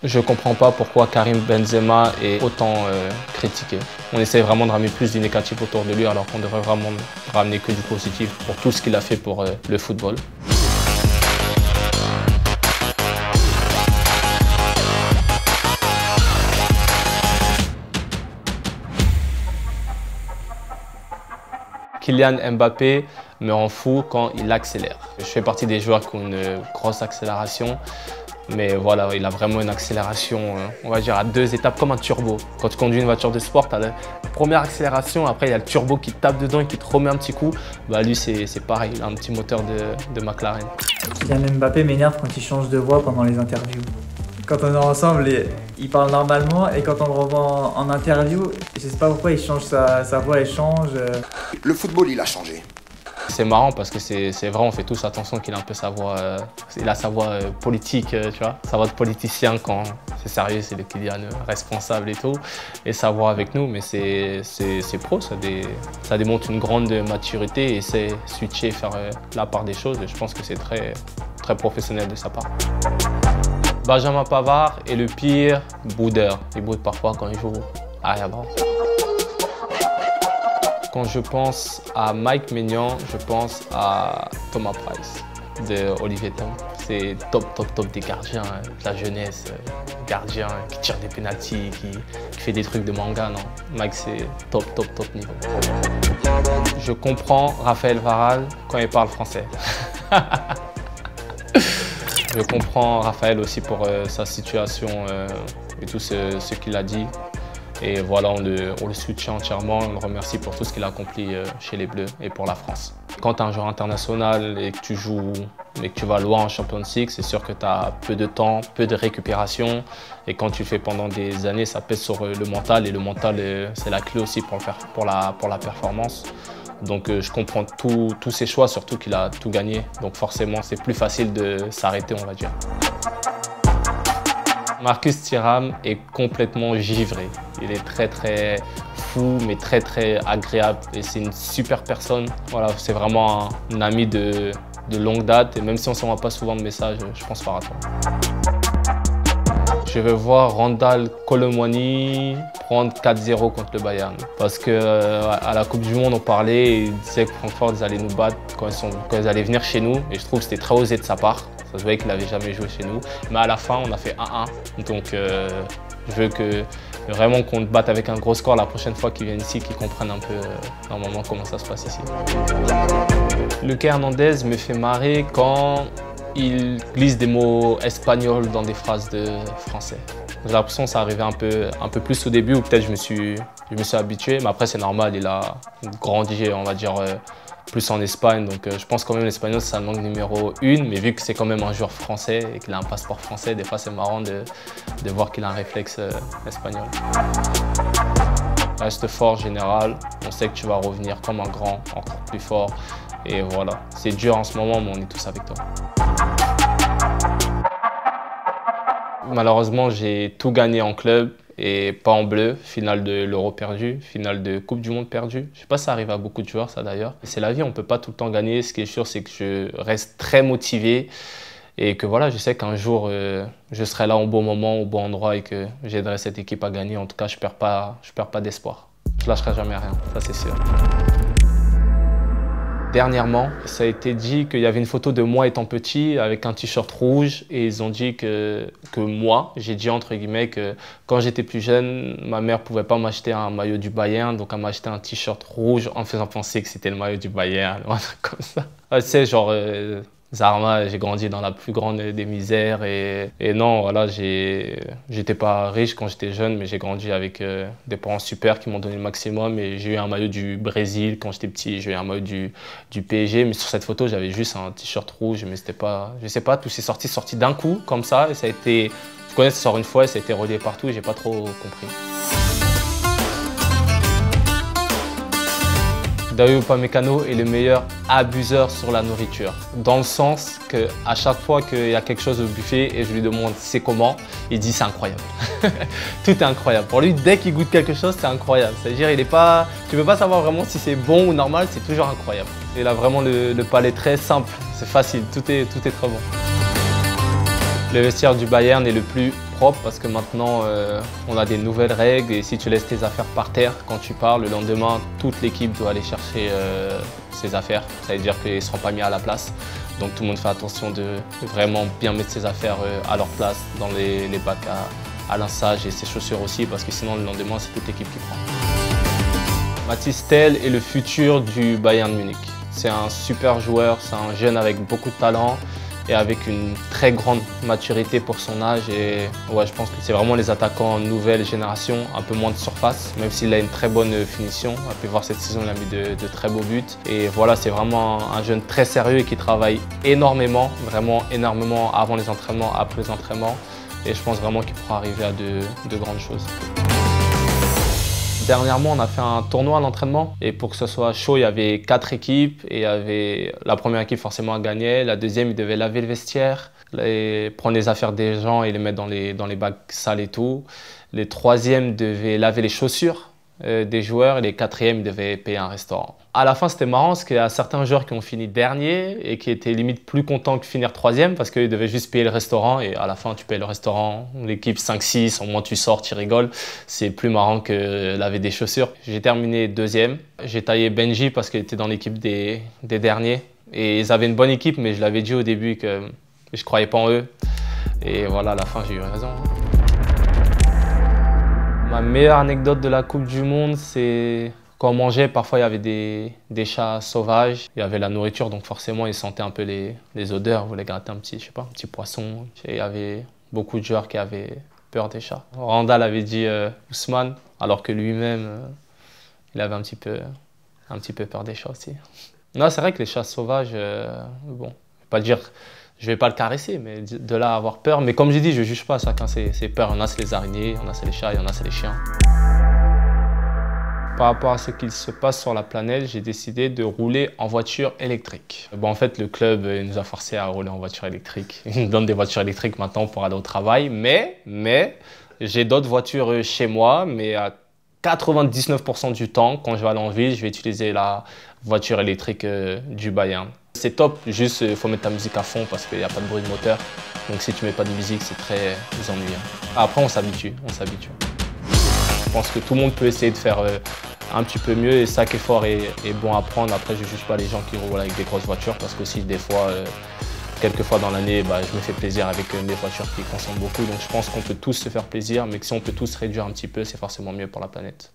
Je ne comprends pas pourquoi Karim Benzema est autant critiqué. On essaie vraiment de ramener plus du négatif autour de lui alors qu'on devrait vraiment ramener que du positif pour tout ce qu'il a fait pour le football. Kylian Mbappé me rend fou quand il accélère. Je fais partie des joueurs qui ont une grosse accélération, mais voilà, il a vraiment une accélération, on va dire, à 2 étapes, comme un turbo. Quand tu conduis une voiture de sport, tu as la première accélération, après il y a le turbo qui tape dedans et qui te remet un petit coup. Bah, lui, c'est pareil, il a un petit moteur de McLaren. Kylian Mbappé m'énerve quand il change de voix pendant les interviews. Quand on est ensemble, il parle normalement et quand on le revoit en interview, je sais pas pourquoi il change sa voix, elle change. Le football, il a changé. C'est marrant parce que c'est vrai, on fait tous attention qu'il a un peu sa voix, il a sa voix politique, tu vois, sa voix de politicien quand c'est sérieux, c'est le Kylian responsable et tout, et sa voix avec nous, mais c'est pro, ça démontre une grande maturité et c'est switcher, faire la part des choses, et je pense que c'est très, très professionnel de sa part. Benjamin Pavard est le pire boudeur. Il boude parfois quand il joue arrière-droit. Quand je pense à Mike Maignan, je pense à Thomas Price de Olivier Tom. C'est top des gardiens de la jeunesse. Gardien qui tire des pénaltys, qui fait des trucs de manga. Non, Mike c'est top niveau. Je comprends Raphaël Varane quand il parle français. Je comprends Raphaël aussi pour sa situation et tout ce qu'il a dit. Et voilà, on le soutient entièrement, on le remercie pour tout ce qu'il a accompli chez les Bleus et pour la France. Quand tu es un joueur international et que tu joues et que tu vas loin en Champions League, c'est sûr que tu as peu de temps, peu de récupération. Et quand tu le fais pendant des années, ça pèse sur le mental. Et le mental, c'est la clé aussi pour la performance. Donc je comprends tous ses choix, surtout qu'il a tout gagné. Donc forcément, c'est plus facile de s'arrêter, on va dire. Marcus Thuram est complètement givré. Il est très fou, mais très agréable. Et c'est une super personne. Voilà, c'est vraiment un ami de longue date. Et même si on ne s'envoie pas souvent de messages, je pense pas à toi. Je veux voir Randal Colomwani prendre 4-0 contre le Bayern. Parce qu'à la Coupe du Monde, on parlait et ils disaient que Francfort ils allaient nous battre quand ils allaient venir chez nous. Et je trouve que c'était très osé de sa part. Ça se voyait qu'il n'avait jamais joué chez nous. Mais à la fin, on a fait 1-1. Donc je veux vraiment qu'on te batte avec un gros score la prochaine fois qu'ils viennent ici, qu'ils comprennent un peu normalement comment ça se passe ici. Lucas Hernandez me fait marrer quand il glisse des mots espagnols dans des phrases de français. J'ai l'impression que ça arrivait un peu plus au début, ou peut-être je me suis habitué, mais après c'est normal, il a grandi, on va dire, plus en Espagne, donc je pense quand même l'espagnol c'est sa langue numéro 1, mais vu que c'est quand même un joueur français et qu'il a un passeport français, des fois c'est marrant de voir qu'il a un réflexe espagnol. Reste fort général, on sait que tu vas revenir comme un grand, encore plus fort, et voilà. C'est dur en ce moment, mais on est tous avec toi. Malheureusement, j'ai tout gagné en club et pas en bleu. Finale de l'Euro perdu, finale de Coupe du Monde perdu. Je sais pas si ça arrive à beaucoup de joueurs, ça d'ailleurs. C'est la vie, on peut pas tout le temps gagner. Ce qui est sûr, c'est que je reste très motivé et que voilà, je sais qu'un jour, je serai là au bon moment, au bon endroit et que j'aiderai cette équipe à gagner. En tout cas, je perds pas d'espoir. Je lâcherai jamais rien, ça c'est sûr. Dernièrement, ça a été dit qu'il y avait une photo de moi étant petit avec un t-shirt rouge et ils ont dit que moi, j'ai dit entre guillemets que quand j'étais plus jeune, ma mère ne pouvait pas m'acheter un maillot du Bayern, donc elle m'a acheté un t-shirt rouge en me faisant penser que c'était le maillot du Bayern, un truc comme ça. Tu sais, genre Zarma, j'ai grandi dans la plus grande des misères et non, voilà, j'étais pas riche quand j'étais jeune, mais j'ai grandi avec des parents super qui m'ont donné le maximum et j'ai eu un maillot du Brésil quand j'étais petit, j'ai eu un maillot du PSG, mais sur cette photo, j'avais juste un t-shirt rouge, mais c'était pas, je sais pas, tout s'est sorti d'un coup comme ça et ça a été, je connais, ça sort une fois et ça a été relié partout et j'ai pas trop compris. Dayo Upamecano est le meilleur abuseur sur la nourriture. Dans le sens qu'à chaque fois qu'il y a quelque chose au buffet et je lui demande c'est comment, il dit c'est incroyable. Tout est incroyable. Pour lui, dès qu'il goûte quelque chose, c'est incroyable. C'est-à-dire, tu ne peux pas savoir vraiment si c'est bon ou normal, c'est toujours incroyable. Il a vraiment le palais très simple, c'est facile, tout est très bon. Le vestiaire du Bayern est le plus propre parce que maintenant on a des nouvelles règles et si tu laisses tes affaires par terre quand tu pars, le lendemain toute l'équipe doit aller chercher ses affaires. Ça veut dire qu'ils ne seront pas mis à la place. Donc tout le monde fait attention de vraiment bien mettre ses affaires à leur place dans les bacs à linçage et ses chaussures aussi parce que sinon le lendemain c'est toute l'équipe qui prend. Mathys Tel est le futur du Bayern Munich. C'est un super joueur, c'est un jeune avec beaucoup de talent et avec une très grande maturité pour son âge. Et ouais, je pense que c'est vraiment les attaquants nouvelle génération, un peu moins de surface, même s'il a une très bonne finition. On a pu voir cette saison, il a mis de très beaux buts. Et voilà, c'est vraiment un jeune très sérieux et qui travaille énormément, vraiment énormément avant les entraînements, après les entraînements. Et je pense vraiment qu'il pourra arriver à de grandes choses. Dernièrement, on a fait un tournoi à l'entraînement et pour que ce soit chaud, il y avait 4 équipes et il y avait la première équipe forcément à gagner, la deuxième, ils devaient laver le vestiaire, prendre les affaires des gens et les mettre dans les bacs sales et tout. Les troisièmes devaient laver les chaussures des joueurs et les quatrièmes devaient payer un restaurant. À la fin, c'était marrant parce qu'il y a certains joueurs qui ont fini dernier et qui étaient limite plus contents que finir troisième parce qu'ils devaient juste payer le restaurant et à la fin, tu payes le restaurant, l'équipe 5-6, au moins tu sors, tu rigoles. C'est plus marrant que laver des chaussures. J'ai terminé deuxième. J'ai taillé Benji parce qu'il était dans l'équipe des derniers et ils avaient une bonne équipe, mais je l'avais dit au début que je ne croyais pas en eux. Et voilà, à la fin, j'ai eu raison. Ma meilleure anecdote de la Coupe du Monde, c'est quand on mangeait, parfois il y avait des chats sauvages. Il y avait la nourriture, donc forcément ils sentaient un peu les odeurs, ils voulaient gratter un petit poisson. Et il y avait beaucoup de joueurs qui avaient peur des chats. Randall avait dit Ousmane, alors que lui-même, il avait un petit peu peur des chats aussi. Non, c'est vrai que les chats sauvages, bon, je vais pas dire... Je ne vais pas le caresser, mais de là à avoir peur. Mais comme j'ai dit, je ne juge pas, chacun ses peurs. Il y en a, c'est les araignées, il y en a, c'est les chats, il y en a, c'est les chiens. Par rapport à ce qu'il se passe sur la planète, j'ai décidé de rouler en voiture électrique. Bon, en fait, le club nous a forcés à rouler en voiture électrique. Il nous donne des voitures électriques maintenant pour aller au travail. Mais j'ai d'autres voitures chez moi, mais à 99% du temps, quand je vais aller en ville, je vais utiliser la voiture électrique du Bayern. C'est top, juste il faut mettre ta musique à fond parce qu'il n'y a pas de bruit de moteur. Donc si tu mets pas de musique, c'est très ennuyant. Après, on s'habitue. Je pense que tout le monde peut essayer de faire un petit peu mieux et chaque effort est bon à prendre. Après, je ne juge pas les gens qui roulent avec des grosses voitures parce qu'aussi des fois, quelques fois dans l'année, je me fais plaisir avec des voitures qui consomment beaucoup. Donc je pense qu'on peut tous se faire plaisir, mais que si on peut tous réduire un petit peu, c'est forcément mieux pour la planète.